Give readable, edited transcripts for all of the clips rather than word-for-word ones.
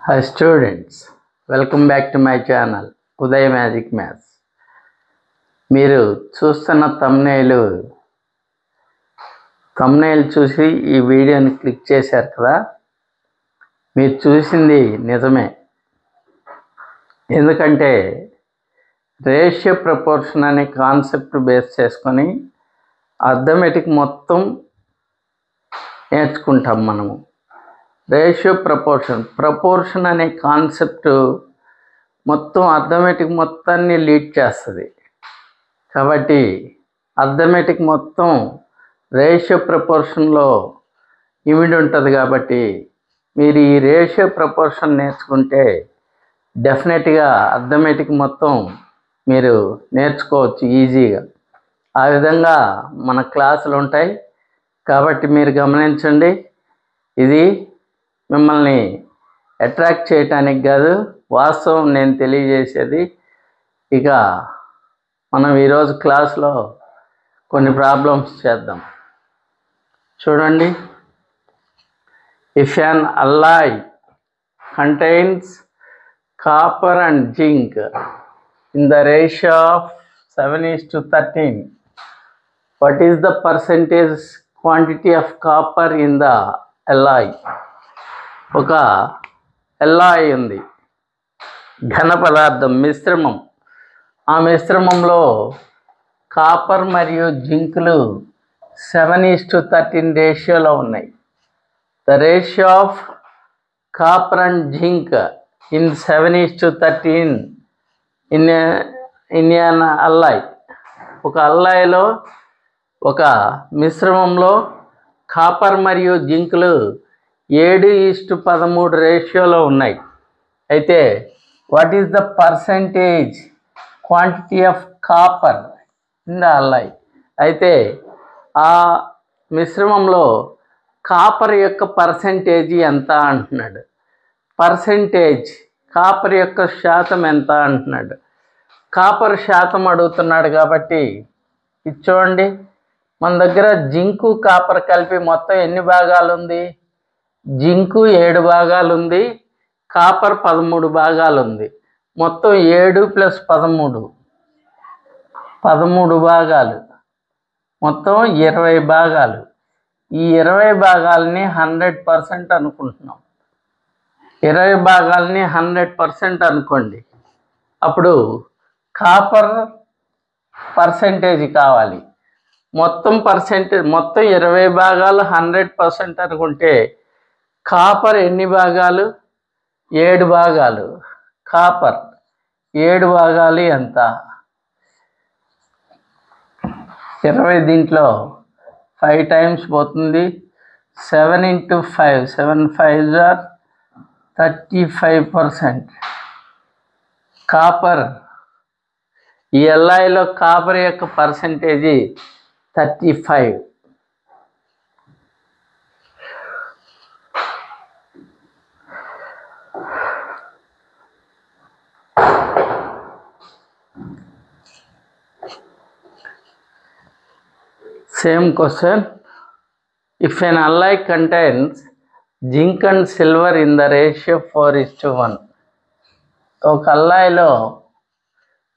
Hi students, welcome back to my channel Uday Magic Maths. మీరు చూస్తున్న thumbnail చూసి ఈ వీడియోని క్లిక్ చేశారు కదా. మీరు చూసింది నిజమే. ఎందుకంటే రేషియో ప్రపోర్షన్ అనే కాన్సెప్ట్ బేస్ చేసుకొని అర్థమెటిక్ మొత్తం నేర్చుకుంటాం మనము. రేషియో ప్రపోర్షన్ అనే కాన్సెప్ట్ మొత్తం అర్థమెటిక్ మొత్తాన్ని లీడ్ చేస్తుంది. కాబట్టి అర్థమెటిక్ మొత్తం రేషియో ప్రపోర్షన్లో ఇమిడి ఉంటుంది. కాబట్టి మీరు ఈ రేషియో ప్రపోర్షన్ నేర్చుకుంటే డెఫినెట్గా అర్థమెటిక్ మొత్తం మీరు నేర్చుకోవచ్చు ఈజీగా. ఆ విధంగా మన క్లాసులు ఉంటాయి. కాబట్టి మీరు గమనించండి, ఇది మిమ్మల్ని అట్రాక్ట్ చేయటానికి కాదు, వాస్తవం నేను తెలియజేసేది. ఇక మనం ఈరోజు క్లాస్లో కొన్ని ప్రాబ్లమ్స్ చేద్దాం. చూడండి, if an alloy contains copper and zinc in the ratio of 7:13, what is the percentage quantity of copper in the alloy? ఒక alloy ఉంది, ఘన పదార్థం, మిశ్రమం. ఆ మిశ్రమంలో కాపర్ మరియు జింకులు 7:13 రేషియోలో ఉన్నాయి. The ratio of copper and zinc in 7:13 in an alloy. ఒక అల్లాయ్లో, ఒక మిశ్రమంలో కాపర్ మరియు జింకులు 7:13 రేషియోలో ఉన్నాయి. అయితే what is the percentage quantity of copper in the alloy? అయితే ఆ మిశ్రమంలో కాపర్ యొక్క పర్సంటేజ్ ఎంత అంటున్నాడు. పర్సంటేజ్ కాపర్ యొక్క శాతం ఎంత అంటున్నాడు. కాపర్ శాతం అడుగుతున్నాడు. కాబట్టి ఇది చూడండి, మన దగ్గర జింకు కాపర్ కలిపి మొత్తం ఎన్ని భాగాలు ఉంది? జింకు 7 భాగాలు ఉంది, కాపర్ 13 భాగాలు ఉంది. మొత్తం 7 + 13 భాగాలు, మొత్తం 20 భాగాలు. ఈ 20 భాగాలని 100% అనుకుంటున్నాం. 20 భాగాలని 100% అనుకోండి. అప్పుడు కాపర్ పర్సంటేజ్ కావాలి. మొత్తం 20 భాగాలు 100% అనుకుంటే కాపర్ ఎన్ని భాగాలు? 7 భాగాలు. కాపర్ 7 భాగాలు ఎంత? 20 దీంట్లో 5 టైమ్స్ పోతుంది. 7 × 5, 7 × 5 = 35%. కాపర్, ఈ ఎల్ఐలో కాపర్ యొక్క percentage 35. Same question. If an alloy contains zinc and silver in the ratio 4:1, ఒక అల్లాయ్లో,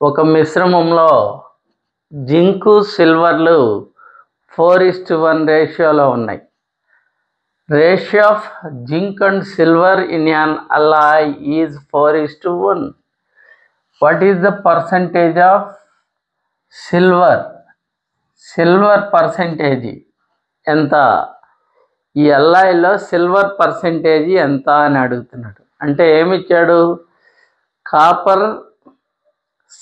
ఒక మిశ్రమంలో జింకు సిల్వర్లు 4:1 రేషియోలో ఉన్నాయి. Ratio of zinc and silver in an alloy is 4:1. What is the percentage of silver? Silver percentage ఎంత? ఈ అల్లాయ్లో silver percentage ఎంత అని అడుగుతున్నాడు. అంటే ఏమిచ్చాడు? కాపర్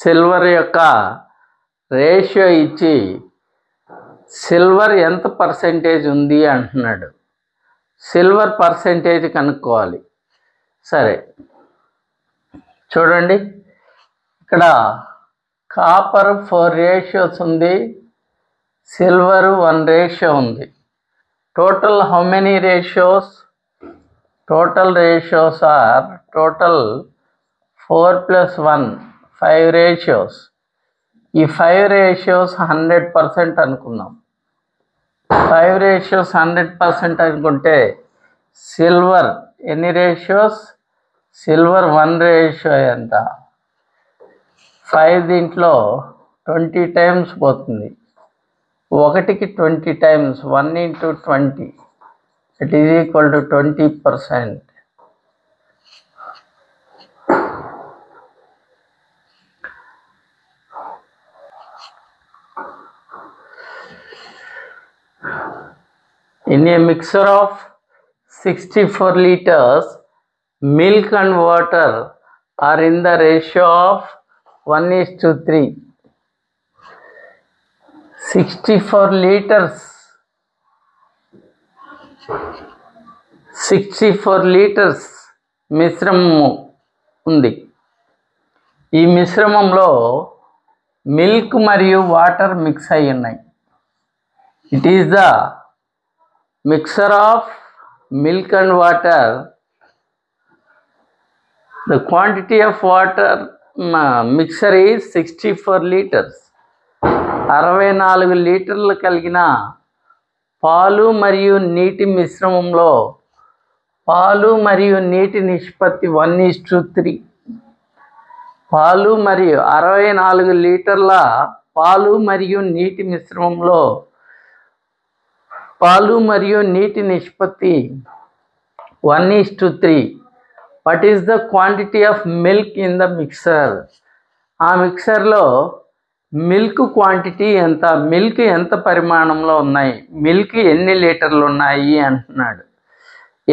సిల్వర్ యొక్క రేషియో ఇచ్చి సిల్వర్ ఎంత పర్సంటేజ్ ఉంది అంటున్నాడు. సిల్వర్ పర్సంటేజ్ కనుక్కోవాలి. సరే, చూడండి, ఇక్కడ కాపర్ 4 రేషియోస్ ఉంది, సిల్వర్ 1 రేషియో ఉంది. Total how many ratios? Total ratios are 4 + 1, 5 ratios. ఈ 5 రేషియోస్ 100% అనుకుందాం. 5 రేషియోస్ 100% అనుకుంటే సిల్వర్ ఎన్ని రేషియోస్? సిల్వర్ 1 రేషియో ఎంత? 5 దీంట్లో 20 టైమ్స్ పోతుంది. 1కి 20 times 1 into 20 it is equal to 20%. In a mixture of 64 liters, milk and water are in the ratio of 1:3. 64 liters 64 litres మిశ్రమము ఉంది. ఈ మిశ్రమంలో మిల్క్ మరియు వాటర్ మిక్స్ అయి ఉన్నాయి. It is the mixer of milk and water. The quantity of water mixer is 64 litres. 64 లీటర్లు కలిగిన పాలు మరియు నీటి మిశ్రమంలో పాలు మరియు నీటి నిష్పత్తి 1:3. పాలు మరియు 64 లీటర్ల పాలు మరియు నీటి మిశ్రమంలో పాలు మరియు నీటి నిష్పత్తి 1:3. What is the quantity of milk in the mixer? ఆ మిక్సర్లో మిల్క్ క్వాంటిటీ ఎంత? మిల్క్ ఎంత పరిమాణంలో ఉన్నాయి? మిల్క్ ఎన్ని లీటర్లు ఉన్నాయి అంటున్నాడు.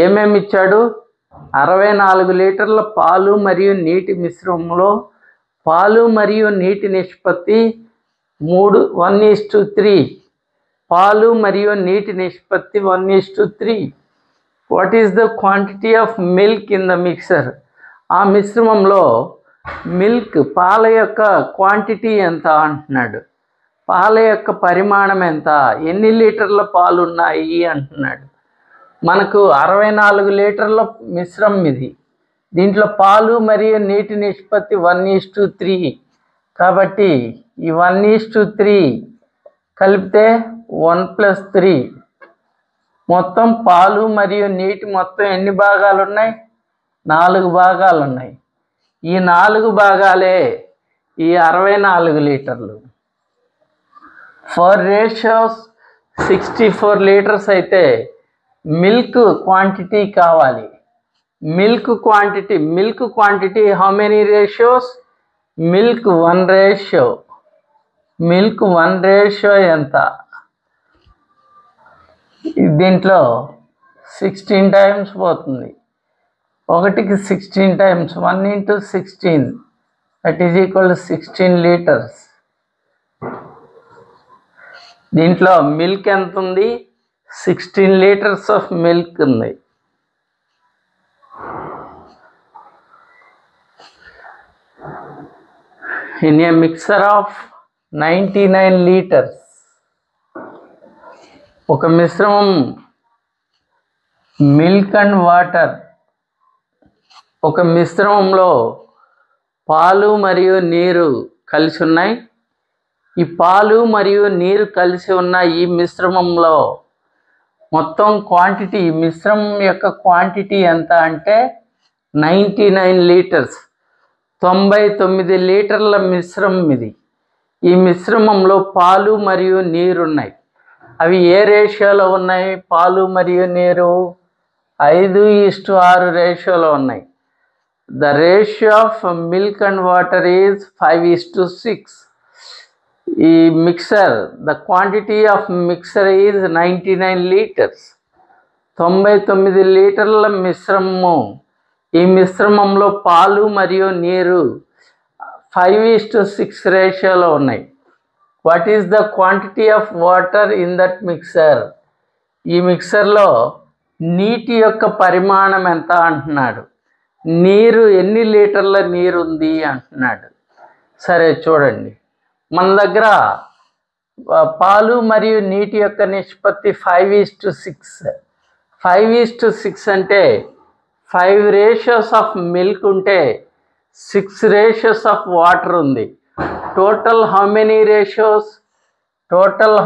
ఏమేమి ఇచ్చాడు? 64 లీటర్ల పాలు మరియు నీటి మిశ్రమంలో పాలు మరియు నీటి నిష్పత్తి 1:3. పాలు మరియు నీటి నిష్పత్తి 1:3. What is the quantity of milk in the mixer? ఆ మిశ్రమంలో మిల్క్ పాల యొక్క క్వాంటిటీ ఎంత అంటున్నాడు. పాల యొక్క పరిమాణం ఎంత? ఎన్ని లీటర్ల పాలు ఉన్నాయి అంటున్నాడు. మనకు 64 లీటర్ల మిశ్రమం ఇది. దీంట్లో పాలు మరియు నీటి నిష్పత్తి 1:3. కాబట్టి ఈ 1:3 కలిపితే 1+3. మొత్తం పాలు మరియు నీటి మొత్తం ఎన్ని భాగాలు ఉన్నాయి? 4 భాగాలు ఉన్నాయి. ఈ 4 భాగాలే ఈ 64 లీటర్లు. ఫర్ రేషియోస్ 64 లీటర్స్ అయితే మిల్క్ క్వాంటిటీ కావాలి. Milk quantity how many ratios? Milk 1 ratio. Milk 1 ratio ఎంత? దీంట్లో 16 టైమ్స్ పోతుంది. 1కి 16 times 1 into 16 that is equal to 16 litres. దీంట్లో మిల్క్ ఎంత ఉంది? 16 లీటర్స్ ఆఫ్ మిల్క్ ఉంది. In a mixer of 99 litres, ఒక మిశ్రమం మిల్క్ అండ్ వాటర్, ఒక మిశ్రమంలో పాలు మరియు నీరు కలిసి ఉన్నాయి. ఈ పాలు మరియు నీరు కలిసి ఉన్న ఈ మిశ్రమంలో మొత్తం క్వాంటిటీ, మిశ్రమం యొక్క క్వాంటిటీ ఎంత అంటే 99 లీటర్స్. 99 లీటర్ల మిశ్రమం ఇది. ఈ మిశ్రమంలో పాలు మరియు నీరు ఉన్నాయి. అవి ఏ రేషియోలో ఉన్నాయి? పాలు మరియు నీరు 5:6 రేషియోలో ఉన్నాయి. The ratio of milk and water is 5:6. ఈ mixer, the quantity of mixer is 99 liters. 99 లీటర్ల మిశ్రమము. ఈ మిశ్రమంలో పాలు మరియు నీరు 5:6 రేషియోలో ఉన్నాయి. What is the quantity of water in that mixer? ఈ మిక్సర్లో నీటి యొక్క పరిమాణం ఎంత అంటున్నాడు. నీరు ఎన్ని లీటర్ల నీరు ఉంది అంటున్నాడు. సరే చూడండి, మన దగ్గర పాలు మరియు నీటి యొక్క నిష్పత్తి 5:6. 5:6 అంటే 5 రేషియోస్ ఆఫ్ మిల్క్ ఉంటే 6 రేషియోస్ ఆఫ్ వాటర్ ఉంది. Total how many ratios? Total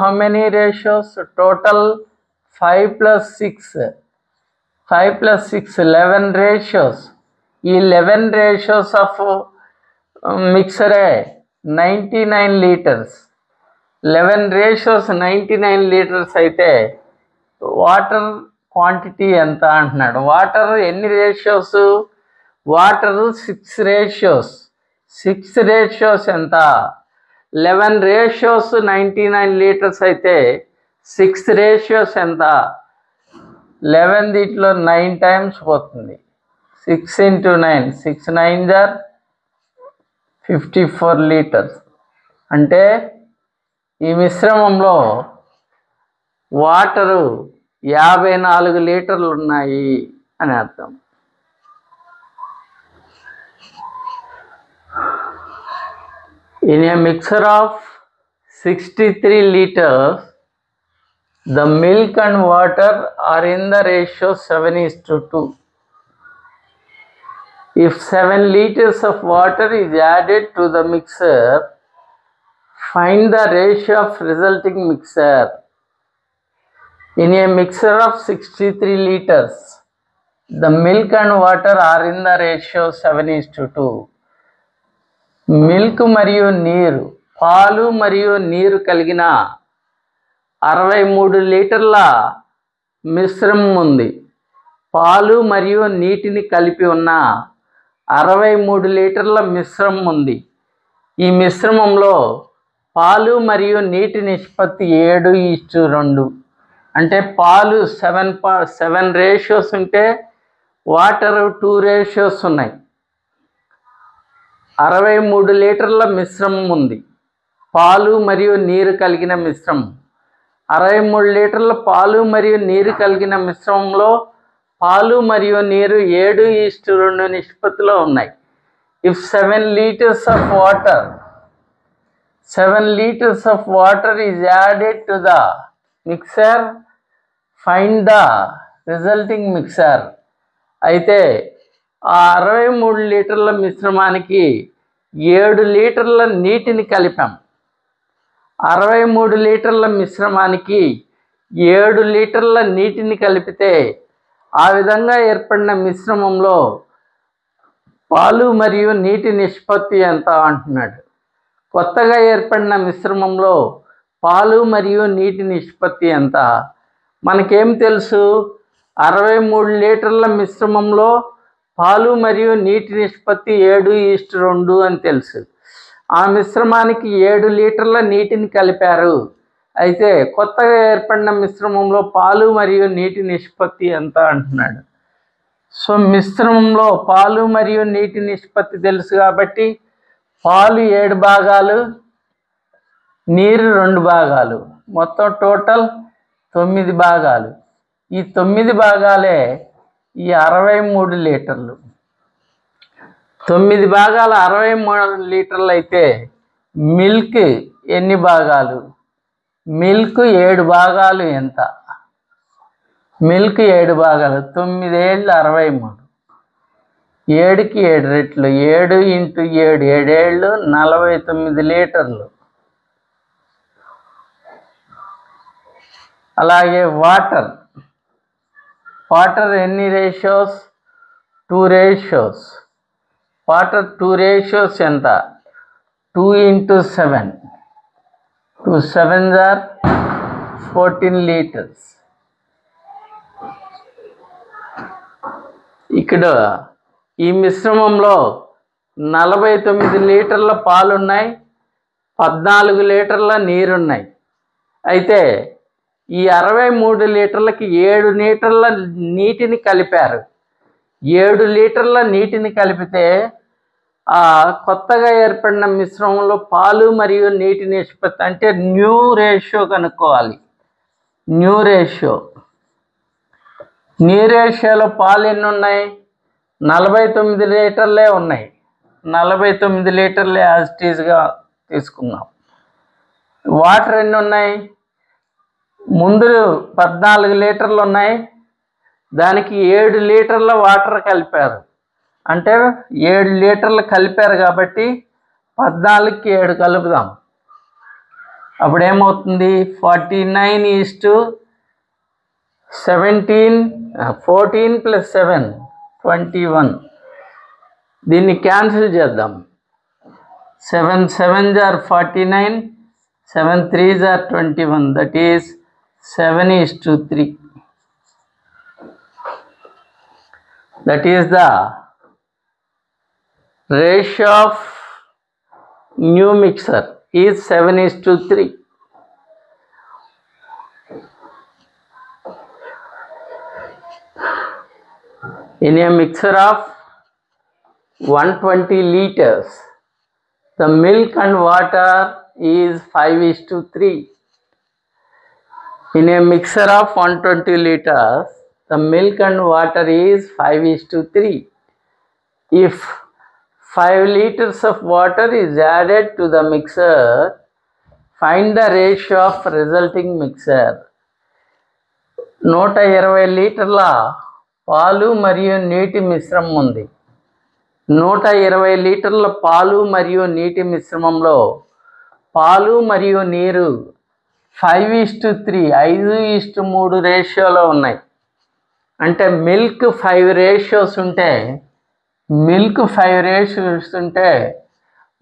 5 + 6 11 ratios. ఈ 11 రేషియోస్ ఆఫ్ మిక్సరే 99 లీటర్స్. 11 రేషియోస్ 99 లీటర్స్ అయితే వాటర్ క్వాంటిటీ ఎంత అంటున్నాడు. వాటర్ ఎన్ని రేషియోస్? Water 6 ratios. 6 రేషియోస్ ఎంత? 11 రేషియోస్ 99 లీటర్స్ అయితే 6 రేషియోస్ ఎంత? 11 దీంట్లో 9 టైమ్స్ పోతుంది. 6 into 9, 6 9 are 54 లీటర్స్. అంటే ఈ మిశ్రమంలో వాటరు 54 లీటర్లు ఉన్నాయి అని అర్థం. In a mixture of 63 liters, the milk and water are in the ratio 7:2. If 7 liters of water is added to the mixer, find the ratio of resulting mixture. In a mixture of 63 liters, the milk and water are in the ratio 7:2. Milk మరియు నీరు, పాలు మరియు నీరు కలిగిన 63 లీటర్ల మిశ్రమం ఉంది. పాలు మరియు నీటిని కలిపి ఉన్న 63 లీటర్ల మిశ్రమం ఉంది. ఈ మిశ్రమంలో పాలు మరియు నీటి నిష్పత్తి 7:2. అంటే పాలు 7 రేషియోస్ ఉంటే వాటర్ 2 రేషియోస్ ఉన్నాయి. 63 లీటర్ల మిశ్రమం ఉంది. పాలు మరియు నీరు కలిగిన మిశ్రమం. 63 లీటర్ల పాలు మరియు నీరు కలిగిన మిశ్రమంలో పాలు మరియు నీరు 7:2 నిష్పత్తిలో ఉన్నాయి. If 7 liters of water is added to the mixer, find the resulting mixer. అయితే ఆ 63 లీటర్ల మిశ్రమానికి 7 లీటర్ల నీటిని కలిపాం. 63 లీటర్ల మిశ్రమానికి 7 లీటర్ల నీటిని కలిపితే ఆ విధంగా ఏర్పడిన మిశ్రమంలో పాలు మరియు నీటి నిష్పత్తి ఎంత అంటున్నాడు. కొత్తగా ఏర్పడిన మిశ్రమంలో పాలు మరియు నీటి నిష్పత్తి ఎంత? మనకేం తెలుసు? 63 లీటర్ల మిశ్రమంలో పాలు మరియు నీటి నిష్పత్తి 7:2 అని తెలుసు. ఆ మిశ్రమానికి 7 లీటర్ల నీటిని కలిపారు. అయితే కొత్తగా ఏర్పడిన మిశ్రమంలో పాలు మరియు నీటి నిష్పత్తి ఎంత అంటున్నాడు. సో మిశ్రమంలో పాలు మరియు నీటి నిష్పత్తి తెలుసు కాబట్టి పాలు 7 భాగాలు, నీరు 2 భాగాలు, మొత్తం టోటల్ 9 భాగాలు. ఈ 9 భాగాలే ఈ 63 లీటర్లు. 9 భాగాలు 63 లీటర్లు అయితే మిల్క్ ఎన్ని భాగాలు? మిల్క్ 7 భాగాలు ఎంత? మిల్క్ 7 భాగాలు. 9 ఏళ్ళు 63. 7కి 7 రెట్లు. 7 into 7 7 ఏళ్ళు 49 లీటర్లు. అలాగే వాటర్ ఎన్ని రేషియోస్? 2 రేషియోస్. వాటర్ 2 రేషియోస్ ఎంత? 2 into 7. 2 7s are 14 litres. ఇక్కడ ఈ మిశ్రమంలో 49 లీటర్ల పాలున్నాయి, 14 లీటర్ల నీరున్నాయి. అయితే ఈ 63 లీటర్లకి 7 లీటర్ల నీటిని కలిపారు. 7 లీటర్ల నీటిని కలిపితే ఆ కొత్తగా ఏర్పడిన మిశ్రమంలో పాలు మరియు నీటి నిష్పత్తి అంటే న్యూ రేషియో కనుక్కోవాలి. న్యూ రేషియోలో పాలు ఎన్ని ఉన్నాయి? 49 లీటర్లే ఉన్నాయి. 49 లీటర్లే యాజ్ ఇట్ ఈజ్గా తీసుకున్నాం. వాటర్ ఎన్ని ఉన్నాయి? ముందు 14 లీటర్లు ఉన్నాయి, దానికి 7 లీటర్ల వాటర్ కలిపారు. అంటే 7 లీటర్లు కలిపారు కాబట్టి 14కి 7 కలుపుదాం. అప్పుడు ఏమవుతుంది? 49:17. 14 + 7 21. దీన్ని క్యాన్సిల్ చేద్దాం. 7 7s are 49, 7 3s are 21, that is 7:3. That is the ratio of new mixer is 7:3. In a mixer of 120 liters, the milk and water is 5:3. In a mixer of 120 liters, the milk and water is 5:3. If 5 liters of water is added to the mixer, find the ratio of resulting mixer. 120 లీటర్ల పాలు మరియు నీటి మిశ్రమం ఉంది. 120 లీటర్ల పాలు మరియు నీటి మిశ్రమంలో పాలు మరియు నీరు 5:3 5:3 రేషియోలో ఉన్నాయి. అంటే మిల్క్ 5 రేషియోస్ ఉంటే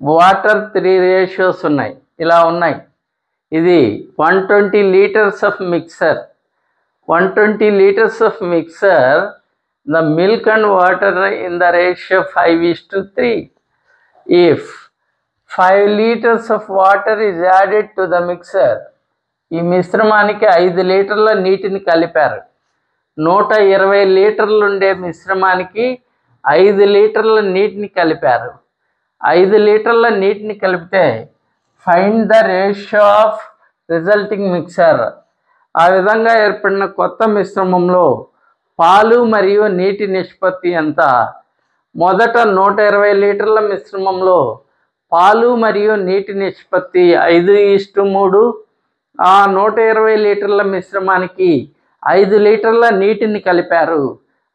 వాటర్ 3 రేషియోస్ ఉన్నాయి. ఇలా ఉన్నాయి. ఇది 120 litres of mixer. 120 liters of mixer, the milk and water in the ratio 5:3. If 5 liters of water is added to the mixer, ఈ మిశ్రమానికి 5 లీటర్ల నీటిని కలిపారు. 120 లీటర్లు ఉండే మిశ్రమానికి 5 లీటర్ల నీటిని కలిపారు. 5 లీటర్ల నీటిని కలిపితే find the ratio of resulting mixer. ఆ విధంగా ఏర్పడిన కొత్త మిశ్రమంలో పాలు మరియు నీటి నిష్పత్తి ఎంత? మొదట 120 లీటర్ల మిశ్రమంలో పాలు మరియు నీటి నిష్పత్తి 5:3. ఆ 120 లీటర్ల మిశ్రమానికి 5 లీటర్ల నీటిని కలిపారు.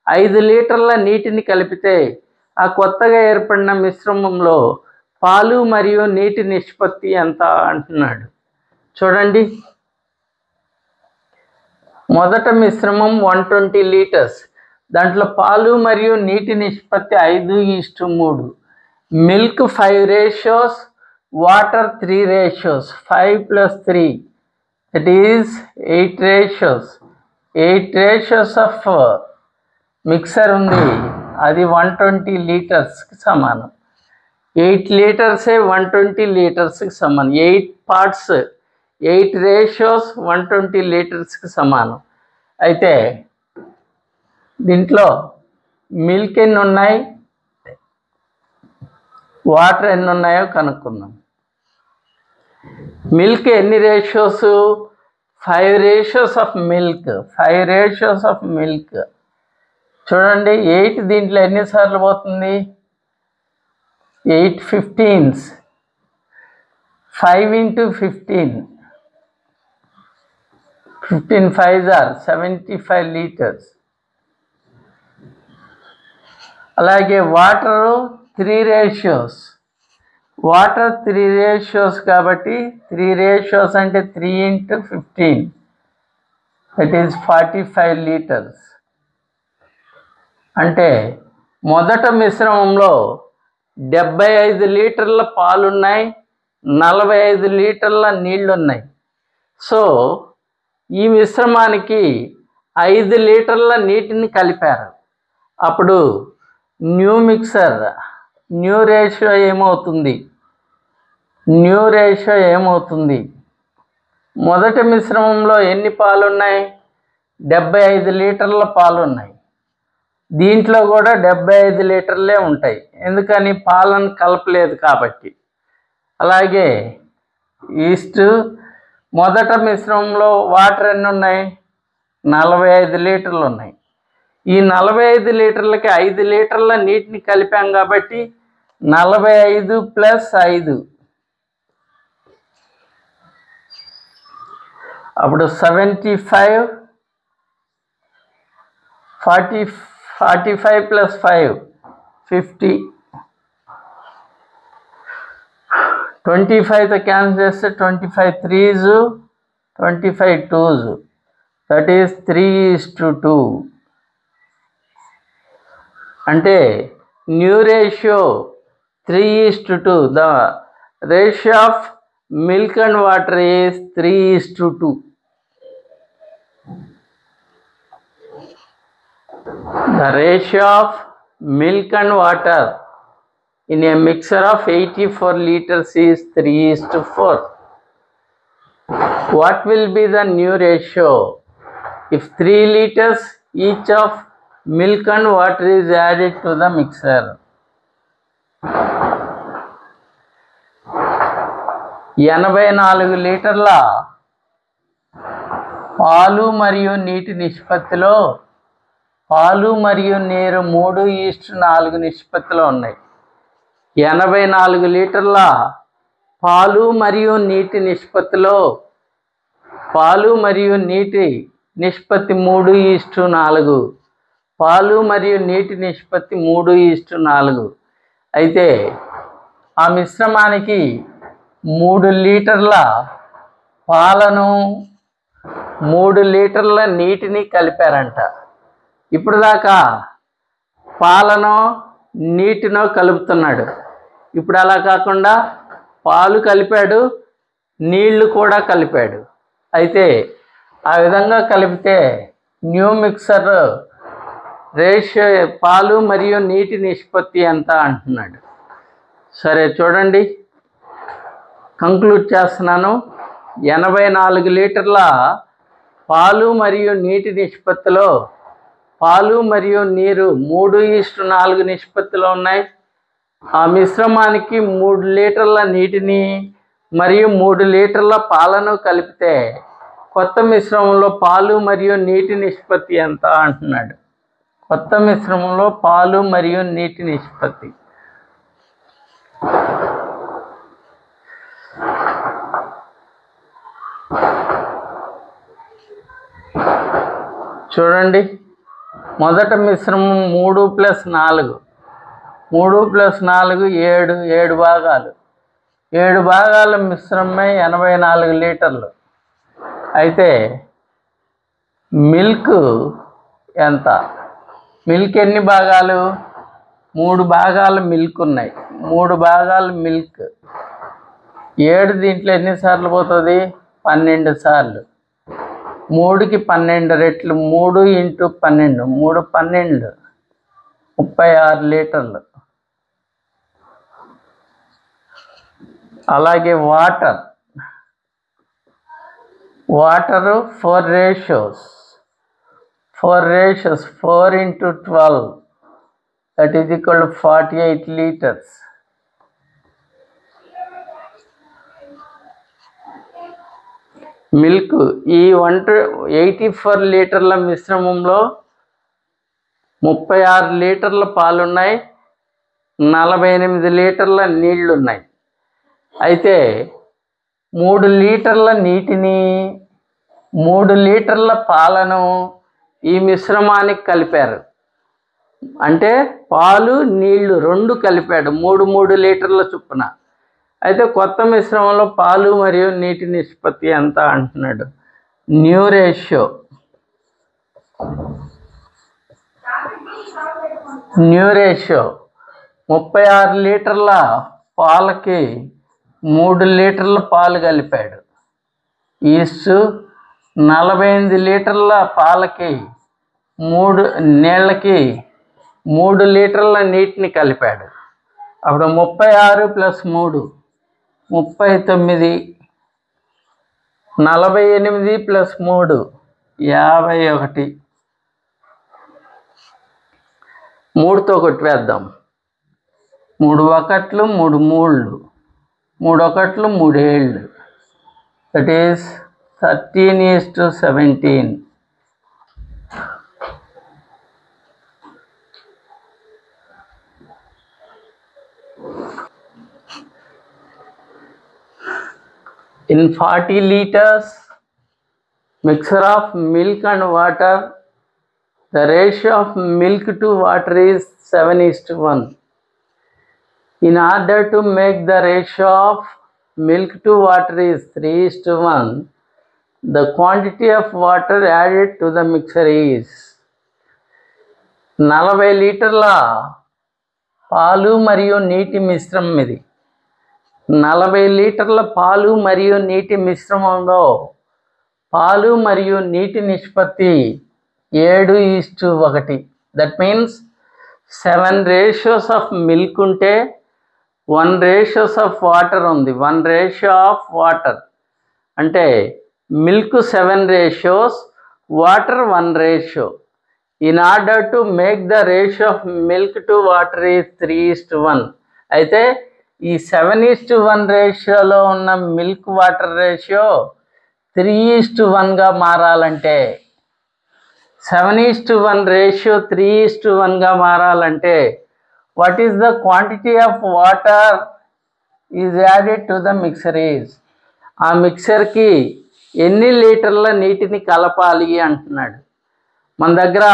5 లీటర్ల నీటిని కలిపితే ఆ కొత్తగా ఏర్పడిన మిశ్రమంలో పాలు మరియు నీటి నిష్పత్తి ఎంత అంటున్నాడు. చూడండి, మొదట మిశ్రమం 120 లీటర్స్, దాంట్లో పాలు మరియు నీటి నిష్పత్తి 5:3. Milk 5 ratios, water 3 ratios. 5 + 3 that is 8 ratios. 8 ratios of mixer ఉంది. అది 120 లీటర్స్కి సమానం. 8 లీటర్సే 120 లీటర్స్కి సమానం. 8 పార్ట్స్, 8 రేషియోస్ 120 లీటర్స్కి సమానం. అయితే దీంట్లో మిల్క్ ఎన్ని ఉన్నాయి, వాటర్ ఎన్ని ఉన్నాయో కనుక్కుందాం. మిల్క్ ఎన్ని ratios? 5 ratios of milk. 5 ratios of milk. చూడండి, 8 దీంట్లో ఎన్నిసార్లు పోతుంది? 8 15s. 5 × 15. 15 5s are 75 litres. అలాగే వాటరు 3 రేషియోస్. వాటర్ 3 రేషియోస్ కాబట్టి 3 రేషియోస్ అంటే 3 × 15 దట్ ఈస్ 45 లీటర్స్. అంటే మొదట మిశ్రమంలో 75 లీటర్ల పాలున్నాయి, 45 లీటర్ల నీళ్లున్నాయి. సో ఈ మిశ్రమానికి 5 లీటర్ల నీటిని కలిపారు. అప్పుడు న్యూ మిక్సర్ న్యూ రేషియో ఏమవుతుంది? మొదటి మిశ్రమంలో ఎన్ని పాలున్నాయి? 75 లీటర్ల పాలున్నాయి. దీంట్లో కూడా 75 లీటర్లే ఉంటాయి, ఎందుకని పాలను కలపలేదు కాబట్టి. అలాగే ఈస్ట్ మొదట మిశ్రమంలో వాటర్ ఎన్ని ఉన్నాయి? 45 లీటర్లు ఉన్నాయి. ఈ 45 లీటర్లకి 5 లీటర్ల నీటిని కలిపాం కాబట్టి 45 + 5 అప్పుడు 75. 45 + 5 50. 25తో క్యాన్సిల్ చేస్తే 25 3s, 25 2s, దట్ ఈస్ 3:2. అంటే new ratio 3:2. The ratio of milk and water is 3:2. The ratio of milk and water in a mixture of 84 liters is 3:4. What will be the new ratio if 3 liters each of milk and water is added to the mixer? 84 లీటర్ల పాలు మరియు నీటి నిష్పత్తిలో పాలు మరియు నీరు 3:4 నిష్పత్తిలో ఉన్నాయి. 84 లీటర్ల పాలు మరియు నీటి నిష్పత్తిలో పాలు మరియు నీటి నిష్పత్తి 3:4. పాలు మరియు నీటి నిష్పత్తి 3:4. అయితే ఆ మిశ్రమానికి 3 లీటర్ల పాలను 3 లీటర్ల నీటిని కలిపారంట. ఇప్పుడు దాకా పాలను నీటినో కలుపుతున్నాడు. ఇప్పుడు అలా కాకుండా పాలు కలిపాడు, నీళ్లు కూడా కలిపాడు. అయితే ఆ విధంగా కలిపితే న్యూ మిక్సర్ రేషియో పాలు మరియు నీటి నిష్పత్తి ఎంత అంటున్నాడు. సరే చూడండి, కంక్లూడ్ చేస్తున్నాను. 84 లీటర్ల పాలు మరియు నీటి నిష్పత్తిలో పాలు మరియు నీరు 3:4 నిష్పత్తిలో ఉన్నాయి. ఆ మిశ్రమానికి 3 లీటర్ల నీటిని మరియు 3 లీటర్ల పాలను కలిపితే కొత్త మిశ్రమంలో పాలు మరియు నీటి నిష్పత్తి ఎంత అంటున్నాడు. కొత్త మిశ్రమంలో పాలు మరియు నీటి నిష్పత్తి. చూడండి, మొదట మిశ్రమం 3 + 4. 3 + 4 7 భాగాలు. 7 భాగాల మిశ్రమమే 84 లీటర్లు. అయితే మిల్క్ ఎంత? మిల్క్ ఎన్ని భాగాలు? 3 భాగాలు మిల్క్ ఉన్నాయి. 3 భాగాలు మిల్క్. 7 దీంట్లో ఎన్నిసార్లు పోతుంది? 12 సార్లు. 3కి 12 రెట్లు. 3 × 12. 3 12 36 లీటర్లు. అలాగే water 4 ratios. 4 × 12 that is equal to 48 liters. Milk ఈ 84 లీటర్ల మిశ్రమంలో 36 లీటర్ల పాలున్నాయి, 48 లీటర్ల నీళ్లున్నాయి. అయితే 3 లీటర్ల నీటిని 3 లీటర్ల పాలను ఈ మిశ్రమానికి కలిపారు. అంటే పాలు నీళ్లు 2 కలిపాడు, 3 లీటర్ల చొప్పున. అయితే కొత్త మిశ్రమంలో పాలు మరియు నీటి నిష్పత్తి ఎంత అంటున్నాడు. న్యూ రేషియో 36 లీటర్ల పాలకి 3 లీటర్ల పాలు కలిపాడు. ఈస్టు 48 లీటర్ల పాలకి నీళ్ళకి 3 లీటర్ల నీటిని కలిపాడు. అప్పుడు 36 + 3 39, 48 + 3 51. 3తో కొట్టివేద్దాం. 3 1 3 3 3 1 3 7. That is 13:17. In 40 liters mixture of milk and water, the ratio of milk to water is 7:1. In order to make the ratio of milk to water is 3:1, the quantity of water added to the mixture is 40 లీటర్ల పాలు మరియు నీటి మిశ్రమం ఇది. 40 లీటర్ల పాలు మరియు నీటి మిశ్రమంలో పాలు మరియు నీటి నిష్పత్తి 7:1. That means 7 ratios of milk ఉంటే 1 రేషియోస్ ఆఫ్ వాటర్ ఉంది. 1 రేషియో ఆఫ్ వాటర్ అంటే milk 7 ratios, water 1 ratio. In order to make the ratio of milk to water is 3:1. అయితే ఈ 7:1 రేషియోలో ఉన్న మిల్క్ వాటర్ రేషియో 3:1గా మారాలంటే 7:1 రేషియో 3:1గా మారాలంటే what is the quantity of water is added to the mixer is, ఆ మిక్సర్కి ఎన్ని లీటర్ల నీటిని కలపాలి అంటున్నాడు. మన దగ్గర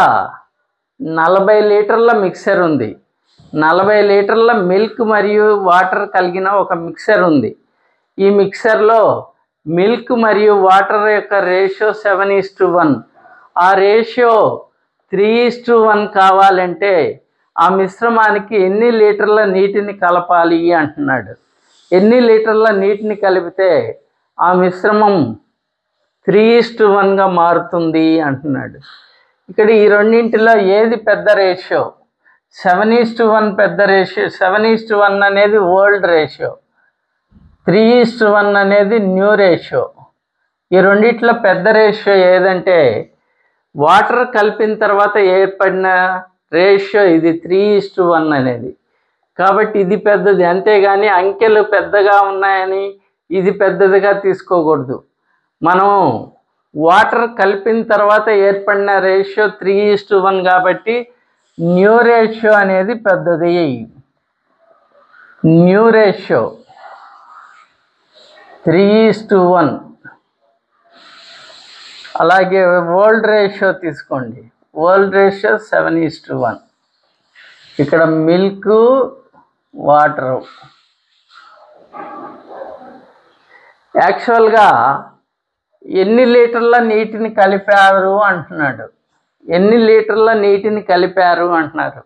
40 లీటర్ల మిక్సర్ ఉంది. 40 లీటర్ల మిల్క్ మరియు వాటర్ కలిగిన ఒక మిక్సర్ ఉంది. ఈ మిక్సర్లో మిల్క్ మరియు వాటర్ యొక్క రేషియో 7:1. ఆ రేషియో 3:1 కావాలంటే ఆ మిశ్రమానికి ఎన్ని లీటర్ల నీటిని కలపాలి అంటున్నాడు. ఎన్ని లీటర్ల నీటిని కలిపితే ఆ మిశ్రమం 3:1గా మారుతుంది అంటున్నాడు. ఇక్కడ ఈ రెండింటిలో ఏది పెద్ద రేషియో? 7:1 పెద్ద రేషియో. 7:1 అనేది ఓల్డ్ రేషియో, 3:1 అనేది న్యూ రేషియో. ఈ రెండిట్లో పెద్ద రేషియో ఏదంటే వాటర్ కలిపిన తర్వాత ఏర్పడిన రేషియో ఇది 3:1 అనేది. కాబట్టి ఇది పెద్దది. అంతేగాని అంకెలు పెద్దగా ఉన్నాయని ఇది పెద్దదిగా తీసుకోకూడదు. మనం వాటర్ కలిపిన తర్వాత ఏర్పడిన రేషియో 3:1 కాబట్టి న్యూ రేషియో అనేది పెద్దది. New ratio 3:1. అలాగే ఓల్డ్ రేషియో తీసుకోండి. Old ratio 7:1. ఇక్కడ మిల్క్ వాటరు. యాక్చువల్గా ఎన్ని లీటర్ల నీటిని కలిపారు అంటున్నాడు. ఎన్ని లీటర్ల నీటిని కలిపారు అంటున్నారు.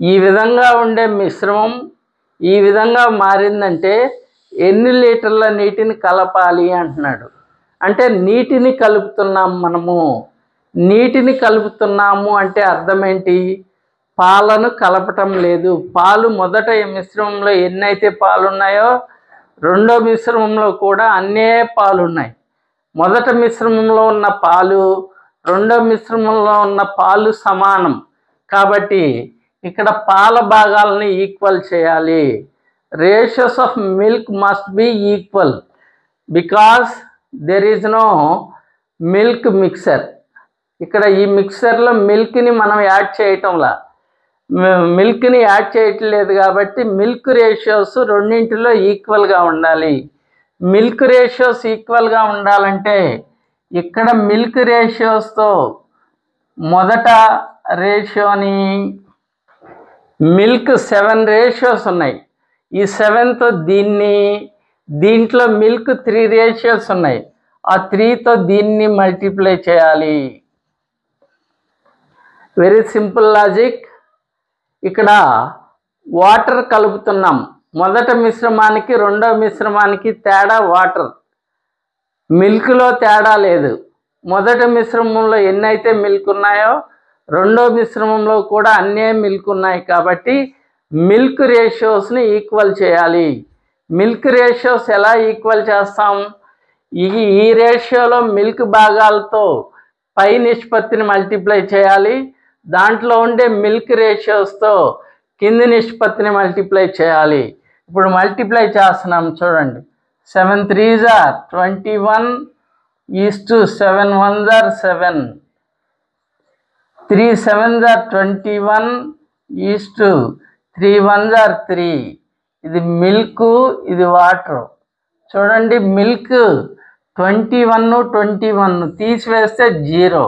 ఈ విధంగా ఉండే మిశ్రమం ఈ విధంగా మారిందంటే ఎన్ని లీటర్ల నీటిని కలపాలి అంటున్నాడు. అంటే నీటిని కలుపుతున్నాము మనము. నీటిని కలుపుతున్నాము అంటే అర్థం ఏంటి? పాలను కలపటం లేదు. పాలు మొదట ఈ మిశ్రమంలో ఎన్నైతే పాలు ఉన్నాయో రెండో మిశ్రమంలో కూడా అన్నే పాలు ఉన్నాయి. మొదట మిశ్రమంలో ఉన్న పాలు రెండో మిశ్రమంలో ఉన్న పాలు సమానం. కాబట్టి ఇక్కడ పాల భాగాలని ఈక్వల్ చేయాలి. Ratios of milk must be equal because there is no milk mixer. ఇక్కడ ఈ మిక్సర్లో మిల్క్ని మనం యాడ్ చేయటంలా, మిల్క్ని యాడ్ చేయట్లేదు కాబట్టి మిల్క్ రేషియోస్ రెండింటిలో ఈక్వల్గా ఉండాలి. మిల్క్ రేషియోస్ ఈక్వల్గా ఉండాలంటే ఇక్కడ మిల్క్ రేషియోస్తో మొదట రేషియోని మిల్క్ 7 రేషియోస్ ఉన్నాయి. ఈ 7తో దీంట్లో మిల్క్ 3 రేషియోస్ ఉన్నాయి. ఆ 3తో దీన్ని మల్టిప్లై చేయాలి. Very simple logic. ఇక్కడ వాటర్ కలుపుతున్నాం. మొదట మిశ్రమానికి రెండో మిశ్రమానికి తేడా వాటర్. మిల్క్లో తేడా లేదు. మొదటి మిశ్రమంలో ఎన్నైతే మిల్క్ ఉన్నాయో రెండో మిశ్రమంలో కూడా అన్నే మిల్క్ ఉన్నాయి. కాబట్టి మిల్క్ రేషియోస్ని ఈక్వల్ చేయాలి. మిల్క్ రేషియోస్ ఎలా ఈక్వల్ చేస్తాం? ఈ రేషియోలో మిల్క్ భాగాలతో పై నిష్పత్తిని మల్టిప్లై చేయాలి. దాంట్లో ఉండే మిల్క్ రేషియోస్తో కింది నిష్పత్తిని మల్టిప్లై చేయాలి. ఇప్పుడు మల్టిప్లై చేస్తున్నాం చూడండి. 7 3s are 21 7 1s are 7. 3 7s are 21 3 1s are 3. ఇది మిల్క్, ఇది వాటర్. చూడండి, మిల్క్ 21 తీసివేస్తే 0.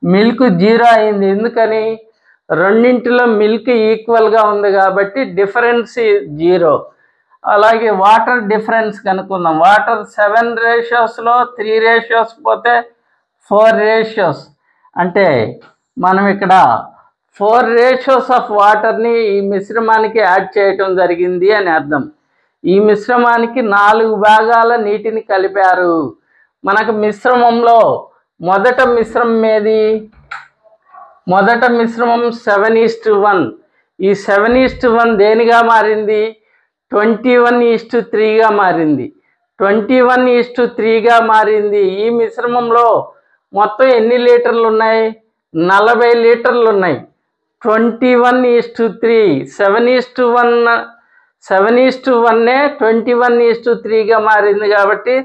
మిల్క్ 0 అయింది. ఎందుకని? రెండింటిలో మిల్క్ ఈక్వల్గా ఉంది కాబట్టి డిఫరెన్స్ 0. అలాగే వాటర్ డిఫరెన్స్ కనుక్కుందాం. వాటర్ 7 రేషియోస్లో 3 రేషియోస్ పోతే 4 రేషియోస్. అంటే మనం ఇక్కడ 4 రేషియోస్ ఆఫ్ వాటర్ని ఈ మిశ్రమానికి యాడ్ చేయటం జరిగింది అని అర్థం. ఈ మిశ్రమానికి 4 భాగాల నీటిని కలిపారు. మనకు మిశ్రమంలో మొదట మిశ్రమం ఏది? మొదట మిశ్రమం 7:1. ఈ 7:1 దేనిగా మారింది? 21:3గా మారింది. 21:3గా మారింది. ఈ మిశ్రమంలో మొత్తం ఎన్ని లీటర్లు ఉన్నాయి? 40 లీటర్లు ఉన్నాయి. 21:3 7:1 21:3గా మారింది. కాబట్టి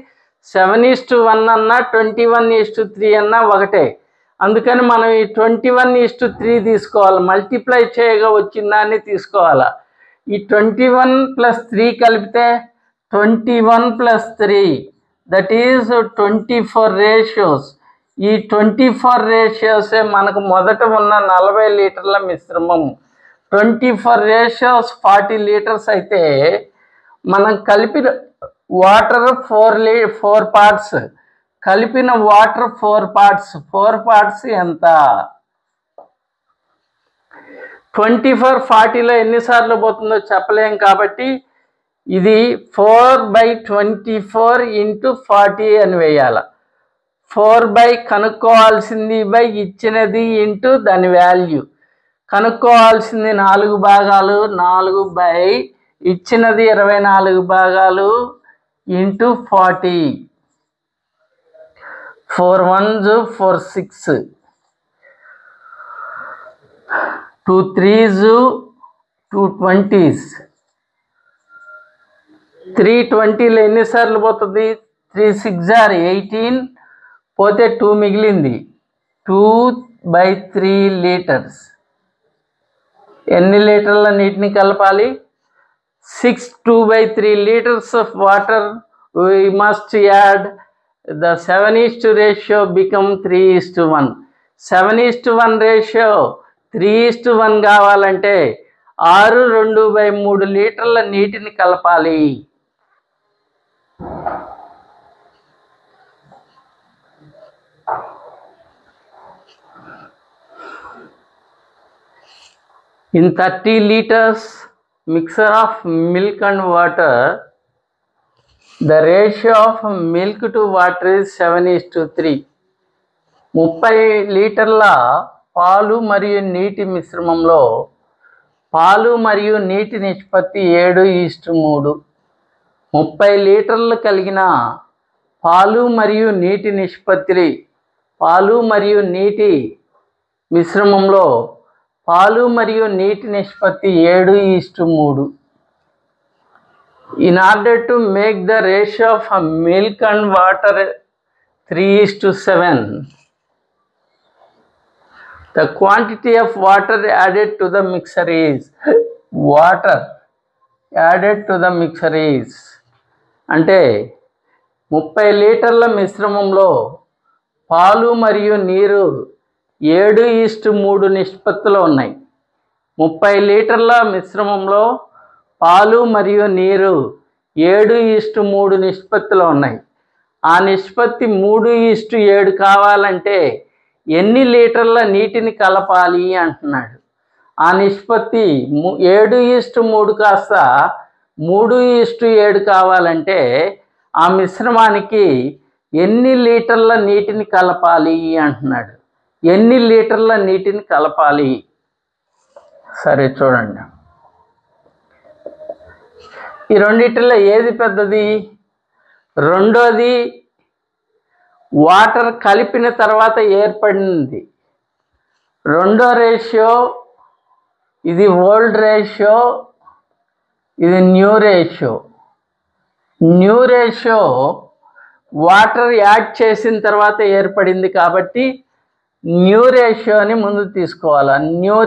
7:1 అన్నా 21:3 అన్నా ఒకటే. అందుకని మనం ఈ 21:3 తీసుకోవాలి. మల్టిప్లై చేయగా వచ్చిన దాన్ని తీసుకోవాలా. ఈ 21 + 3 కలిపితే 21 + 3 దట్ ఈజ్ 24 రేషియోస్. ఈ 24 రేషియోసే మనకు మొదట ఉన్న 40 లీటర్ల మిశ్రమం. 24 రేషియోస్ 40 లీటర్స్ అయితే మనం కలిపిన వాటర్ 4 పార్ట్స్. కలిపిన వాటర్ 4 పార్ట్స్. 4 పార్ట్స్ ఎంత? 24 40లో ఎన్నిసార్లు పోతుందో చెప్పలేం. కాబట్టి ఇది 4/24 × 40 అని వేయాల. 4 కనుక్కోవాల్సింది బై ఇచ్చినది ఇంటూ దాని వాల్యూ. కనుక్కోవాల్సింది 4 భాగాలు, 4 ఇచ్చినది 24 భాగాలు ఇంటూ 40. 4 1s 4 6, 2 3s 2 20s. 3 20లో ఎన్నిసార్లు పోతుంది? 3 6 are 18, పోతే 2 మిగిలింది. 2/3 లీటర్స్. ఎన్ని లీటర్ల నీటిని కలపాలి? 6 2/3 liters of water we must add. The 7:1 ratio become 3:1. 7:1 ratio 3:1 కావాలంటే 6/2/3 లీటర్ల నీటిని కలపాలి. In 30 liters mixture of milk and water, the ratio of milk to water is 7:3. 30 లీటర్ల పాలు మరియు నీటి మిశ్రమంలో పాలు మరియు నీటి నిష్పత్తి 7:3. 30 లీటర్లు కలిగిన పాలు మరియు నీటి నిష్పత్తి, పాలు మరియు నీటి మిశ్రమంలో పాలు మరియు నీటి నిష్పత్తి 7:3. In order to make the ratio of milk and water 3:7, the quantity of water added to the mixture is అంటే 30 లీటర్ల మిశ్రమంలో పాలు మరియు నీరు 7:3 నిష్పత్తిలో ఉన్నాయి. 30 లీటర్ల మిశ్రమంలో పాలు మరియు నీరు 7:3 నిష్పత్తిలో ఉన్నాయి. ఆ నిష్పత్తి 3:7 కావాలంటే ఎన్ని లీటర్ల నీటిని కలపాలి అంటున్నాడు. ఆ నిష్పత్తి 7:3 కాస్త 3:7 కావాలంటే ఆ మిశ్రమానికి ఎన్ని లీటర్ల నీటిని కలపాలి అంటున్నాడు. ఎన్ని లీటర్ల నీటిని కలపాలి? సరే చూడండి. ఈ రెండిటిలో ఏది పెద్దది? రెండోది వాటర్ కలిపిన తర్వాత ఏర్పడింది. రెండో రేషియో ఇది ఓల్డ్ రేషియో, ఇది new ratio. New ratio water add చేసిన తర్వాత ఏర్పడింది కాబట్టి న్యూ రేషియోని ముందు తీసుకోవాలా. New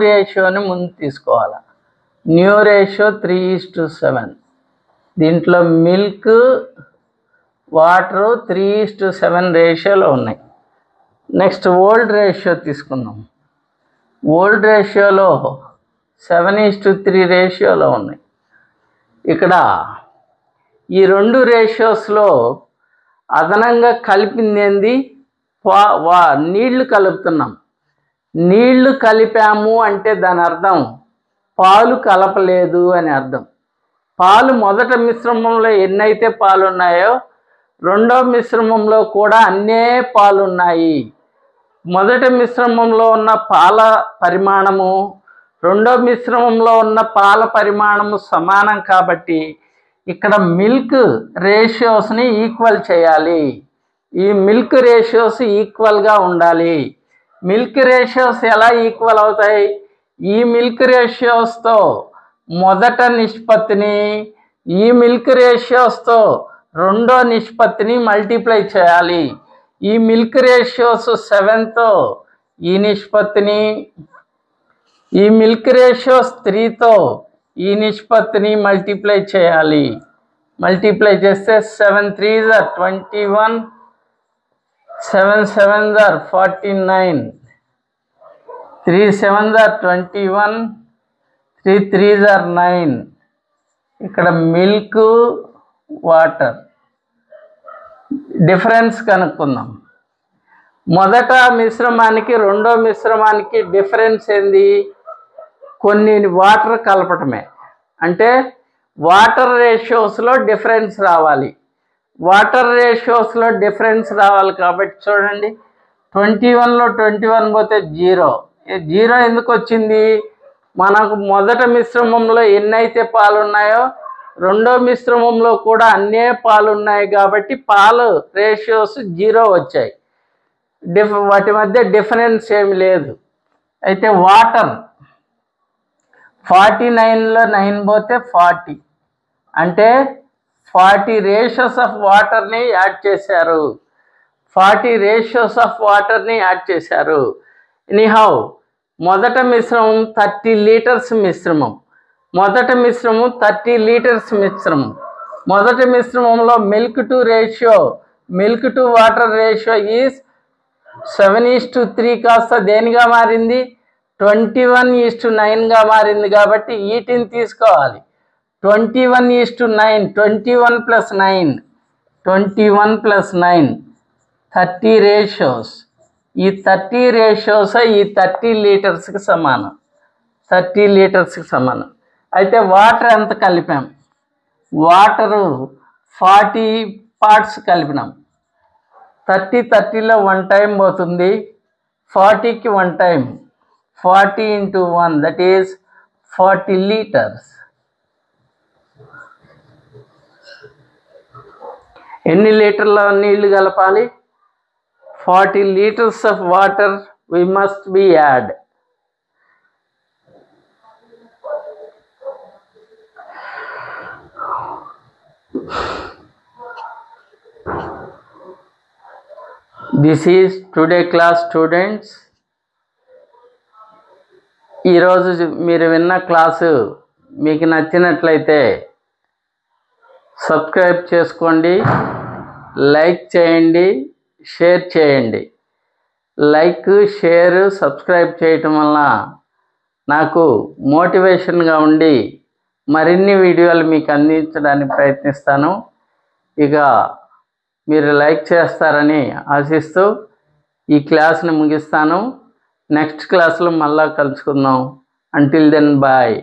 ratio 3:7. దీంట్లో మిల్క్ వాటరు 3:7 రేషియోలో ఉన్నాయి. నెక్స్ట్ ఓల్డ్ రేషియో తీసుకుందాం. ఓల్డ్ రేషియోలో 7:3 రేషియోలో ఉన్నాయి. ఇక్కడ ఈ రెండు రేషియోస్లో అదనంగా కలిపింది ఏంది? నీళ్లు కలుపుతున్నాం. నీళ్లు కలిపాము అంటే దాని అర్థం పాలు కలపలేదు అని అర్థం. పాలు మొదట మిశ్రమంలో ఎన్నైతే పాలు ఉన్నాయో రెండో మిశ్రమంలో కూడా అన్నే పాలు ఉన్నాయి. మొదటి మిశ్రమంలో ఉన్న పాల పరిమాణము రెండో మిశ్రమంలో ఉన్న పాల పరిమాణము సమానం కాబట్టి ఇక్కడ మిల్క్ రేషియోస్ని ఈక్వల్ చేయాలి. ఈ మిల్క్ రేషియోస్ ఈక్వల్గా ఉండాలి. మిల్క్ రేషియోస్ ఎలా ఈక్వల్ అవుతాయి? ఈ మిల్క్ రేషియోస్తో మొదట నిష్పత్తిని ఈ మిల్క్ రేషియోస్తో రెండో నిష్పత్తిని మల్టిప్లై చేయాలి. ఈ మిల్క్ రేషియోస్ 7తో ఈ నిష్పత్తిని, ఈ మిల్క్ రేషియోస్ 3తో ఈ నిష్పత్తిని మల్టిప్లై చేయాలి. మల్టిప్లై చేస్తే 7 3s are 21, 7 7s are 49, 3 7s are 21, 3 3s are 9. ఇక్కడ మిల్క్ వాటర్ డిఫరెన్స్ కనుక్కుందాం. మొదట మిశ్రమానికి రెండో మిశ్రమానికి డిఫరెన్స్ ఏంది? కొన్ని వాటర్ కలపటమే. అంటే వాటర్ రేషియోస్లో డిఫరెన్స్ రావాలి. వాటర్ రేషియోస్లో డిఫరెన్స్ రావాలి కాబట్టి చూడండి, 21లో 21 పోతే 0. 0 ఎందుకు వచ్చింది? మనకు మొదట మిశ్రమంలో ఎన్నైతే పాలు ఉన్నాయో రెండో మిశ్రమంలో కూడా అన్నే పాలు ఉన్నాయి కాబట్టి పాలు రేషియోస్ 0 వచ్చాయి. వాటి మధ్య డిఫరెన్స్ ఏమి లేదు. అయితే వాటర్ 49లో 9 పోతే 40, అంటే 40 రేషియోస్ ఆఫ్ వాటర్ని యాడ్ చేశారు. 40 రేషియోస్ ఆఫ్ వాటర్ని యాడ్ చేశారు. ఎనీహౌ మొదట మిశ్రమం 30 లీటర్స్ మిశ్రమం. మొదటి మిశ్రమం 30 లీటర్స్ మిశ్రమం. మొదటి మిశ్రమంలో milk to ratio, milk to water ratio is 7:3 కాస్త దేనిగా మారింది? 21:9గా మారింది. కాబట్టి వీటిని తీసుకోవాలి. 21:9, 21 + 9, 21 + 9, 30 రేషియోస్. ఈ 30 రేషియోస్ ఈ 30 లీటర్స్కి సమానం. 30 లీటర్స్కి సమానం. అయితే వాటర్ ఎంత కలిపాం? వాటరు 40 పార్ట్స్ కలిపినాం. 30 30లో 1 టైం పోతుంది, 40కి 1 టైం. 40 × 1 that is 40 litres. ఎన్ని లీటర్ల నీళ్లు కలపాలి? 40 liters of water we must be add. This is today class students. ఈరోజు మీరు విన్న క్లాసు మీకు నచ్చినట్లయితే సబ్స్క్రైబ్ చేసుకోండి, లైక్ చేయండి, షేర్ చేయండి. లైక్, షేర్, సబ్స్క్రైబ్ చేయటం వల్ల నాకు మోటివేషన్గా ఉండి మరిన్ని వీడియోలు మీకు అందించడానికి ప్రయత్నిస్తాను. ఇక మీరు లైక్ చేస్తారని ఆశిస్తూ ఈ క్లాస్ని ముగిస్తాను. నెక్స్ట్ క్లాస్లో మళ్ళా కలుసుకుందాం. Until then bye.